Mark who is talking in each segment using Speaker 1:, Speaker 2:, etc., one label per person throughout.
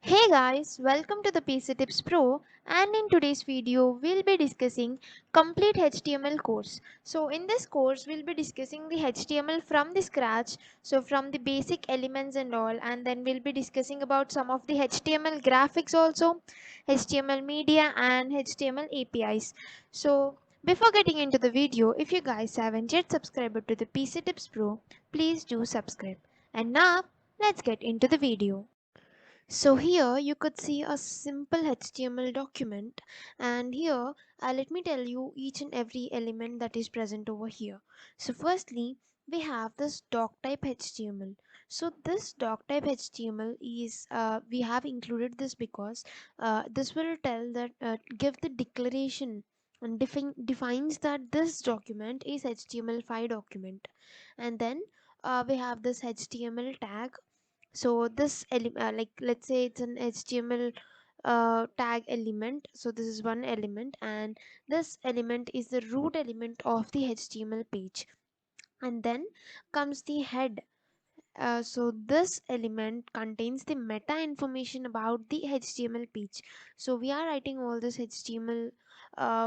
Speaker 1: Hey guys, welcome to the PC Tips Pro, and in today's video we'll be discussing complete HTML course. So in this course we'll be discussing the HTML from the scratch, so from the basic elements and all, and then we'll be discussing about some of the HTML graphics also, HTML media and HTML APIs. So before getting into the video, if you guys haven't yet subscribed to the PC Tips Pro, please do subscribe. And now let's get into the video. So here you could see a simple HTML document, and here let me tell you each and every element that is present over here. So firstly we have this doc type HTML. So this doc type HTML is we have included this because this will tell that give the declaration and defines that this document is HTML5 document. And then we have this HTML tag. So this like let's say it's an HTML tag element. So this is one element, and this element is the root element of the HTML page. And then comes the head. So this element contains the meta information about the HTML page. So we are writing all this HTML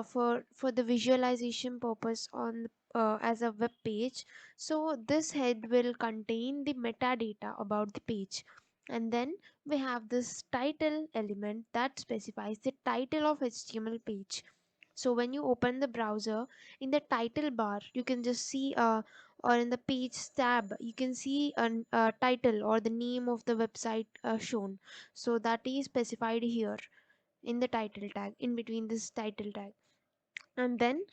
Speaker 1: for the visualization purpose on as a web page. So this head will contain the metadata about the page. And then we have this title element that specifies the title of HTML page. So when you open the browser, in the title bar you can just see or in the page tab you can see a title or the name of the website shown. So that is specified here in the title tag, in between this title tag. And then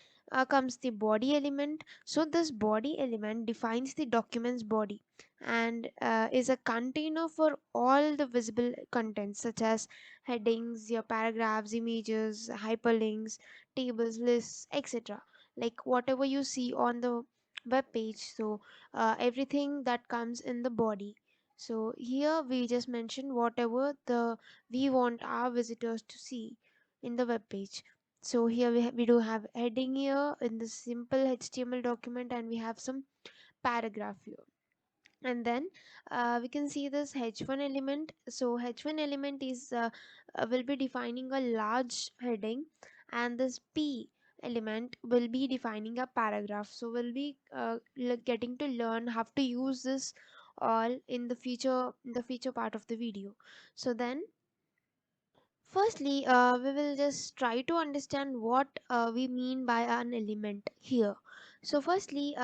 Speaker 1: comes the body element. So this body element defines the document's body and is a container for all the visible contents such as headings, your paragraphs, images, hyperlinks, tables, lists, etc. Like whatever you see on the web page. So everything that comes in the body. So here we just mention whatever the we want our visitors to see in the web page. So here we do have heading here in the simple HTML document, and we have some paragraph here. And then we can see this h1 element. So h1 element is will be defining a large heading, and this p element will be defining a paragraph. So we'll be getting to learn how to use this all in the future part of the video. So then firstly, we will just try to understand what we mean by an element here. So firstly,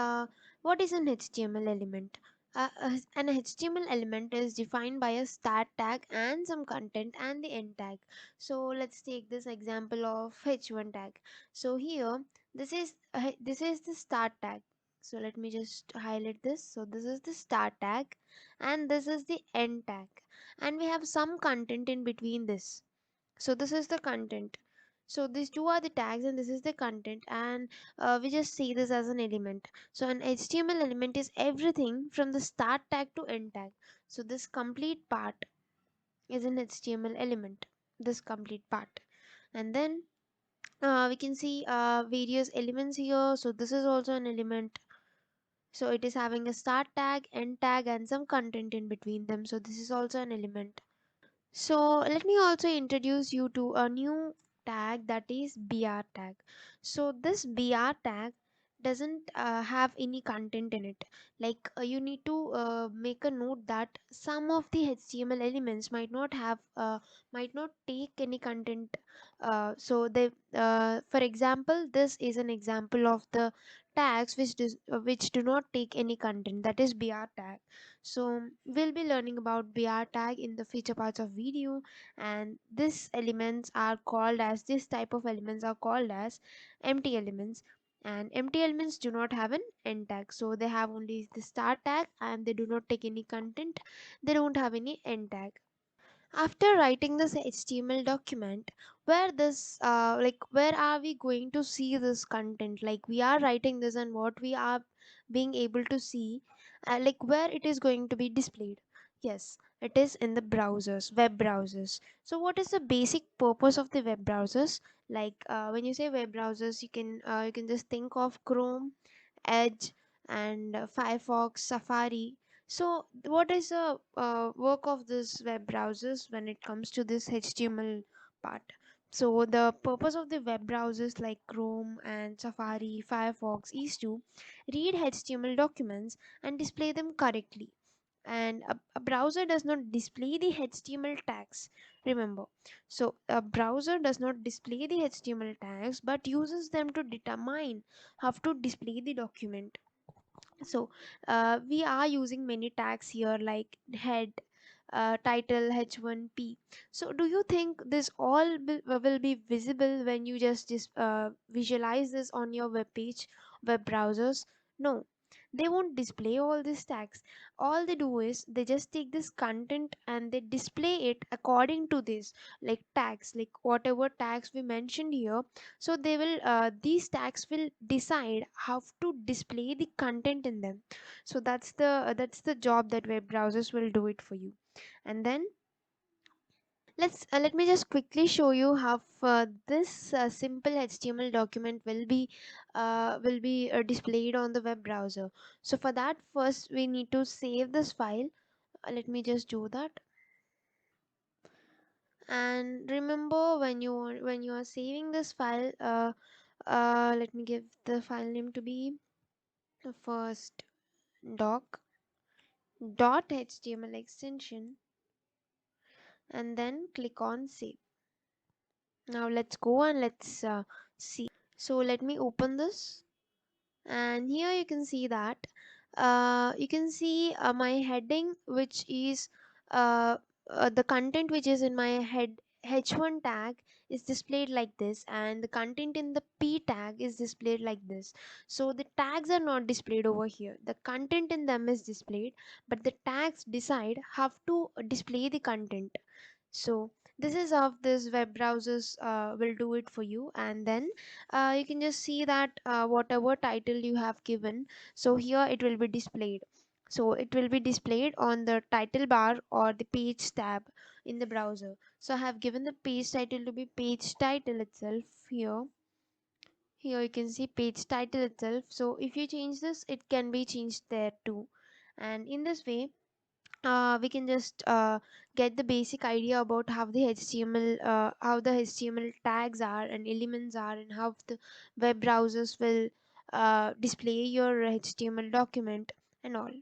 Speaker 1: what is an HTML element? An HTML element is defined by a start tag and some content and the end tag. So let's take this example of h1 tag. So here, this is the start tag. So let me just highlight this. So this is the start tag, and this is the end tag, and we have some content in between this. So this is the content. So these two are the tags and this is the content, and we just see this as an element. So an HTML element is everything from the start tag to end tag. So this complete part is an HTML element, this complete part. And then we can see various elements here. So this is also an element. So it is having a start tag, end tag, and some content in between them. So this is also an element. So let me also introduce you to a new tag, that is BR tag. So this BR tag doesn't have any content in it. Like you need to make a note that some of the HTML elements might not take any content. So they for example, this is an example of the tags which do not take any content, that is BR tag. So we'll be learning about BR tag in the future parts of video, and this type of elements are called as empty elements. And empty elements do not have an end tag, so they have only the start tag and they do not take any content. They don't have any end tag. After writing this HTML document, where are we going to see this content? Like we are writing this, and what we are being able to see, like where it is going to be displayed. Yes, It is in the browsers, web browsers. So what is the basic purpose of the web browsers? Like when you say web browsers, you can just think of Chrome, Edge, and Firefox, Safari. So what is the work of this web browsers when it comes to this HTML part? So the purpose of the web browsers like Chrome and Safari, Firefox is to read HTML documents and display them correctly. And a browser does not display the HTML tags, remember. So a browser does not display the HTML tags but uses them to determine how to display the document. So we are using many tags here like head, title, h1p. So do you think this all will be visible when you just visualize this on your web page, web browsers? No, they won't display all these tags. All they do is they just take this content and they display it according to this, like tags, like whatever tags we mentioned here. So they will these tags will decide how to display the content in them. So that's the job that web browsers will do it for you. And then let me just quickly show you how this simple HTML document will be displayed on the web browser. So for that, first we need to save this file. Let me just do that. And remember, when you are saving this file, let me give the file name to be first doc dot html extension, and then click on save. Now let's go and let's see. So let me open this, and here you can see that you can see my heading, which is uh, the content which is in my head h1 tag is displayed like this, and the content in the p tag is displayed like this. So the tags are not displayed over here, the content in them is displayed, but the tags decide how to display the content. So this is how this web browsers will do it for you. And then you can just see that whatever title you have given, so here it will be displayed. So it will be displayed on the title bar or the page tab in the browser. So I have given the page title to be page title itself here. Here you can see page title itself. So if you change this, it can be changed there too. And in this way we can just get the basic idea about how the HTML tags are and elements are, and how the web browsers will display your HTML document and all.